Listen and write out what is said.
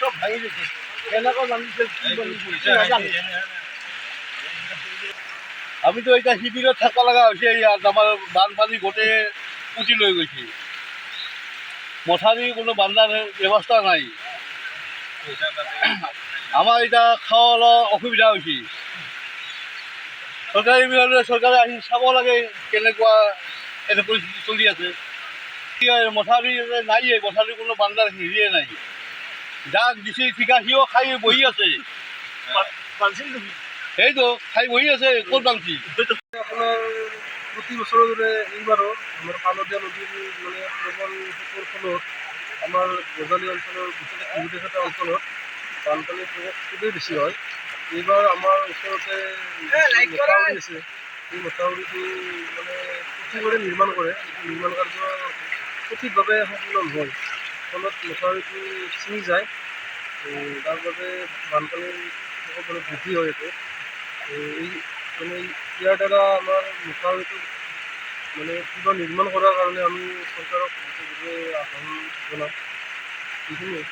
চব ভাঙি দিছে কেনেকৈ বান্ধিছে আমিতো এতিয়া শিবিৰত থাকিব লগা হৈছে ইয়াত আমাৰ বানপানী গোটেই পুতি লৈ গৈছে মথাউৰি কোনো বান্ধাৰ ব্যৱস্থা নাই আমাৰ এতিয়া খাৱা অলপ অসুবিধা হৈছে চৰকাৰে আহি চাব লাগে কেনেকুৱা এনে পৰিস্থিতি চলি আছে মথাউৰি নাইয়ে মথাউৰি কোনো বান্ধাৰ হেৰিয়ে নাই যাক দিছে ঠিকা সিও খাই বহি আছে সেইটো খাই বহি আছে ক'ত বান্ধি আপোনাৰ প্ৰতি বছৰৰ দৰে এইবাৰো আমাৰ পালতীয়া নদীৰ মানে প্ৰবল সোঁতৰ ফলত আমাৰ গজালি অঞ্চলৰ গোটেইকেইটা অঞ্চলত বানপানীৰ প্ৰভাৱ খুবেই বেছি হয় এইবাৰ আমাৰ ওচৰতে মথাউৰি আছে এই মথাউৰিটো মানে প্ৰতিবাৰে নিৰ্মাণ কৰে নিৰ্মাণ কাৰ্য সঠিকভাৱে সম্পূৰ্ণ নহয় ফলত মথাউৰিটো ছিঙি যায় তাৰ বাবে বানপানীৰ মানে বৃদ্ধি হয় এইটো এই মানে ইয়াৰ দ্বাৰা আমাৰ মথাউৰিটো মানে কিবা নিৰ্মাণ কৰাৰ কাৰণে আমি চৰকাৰক আহ্বান জনাওঁ এইখিনিয়ে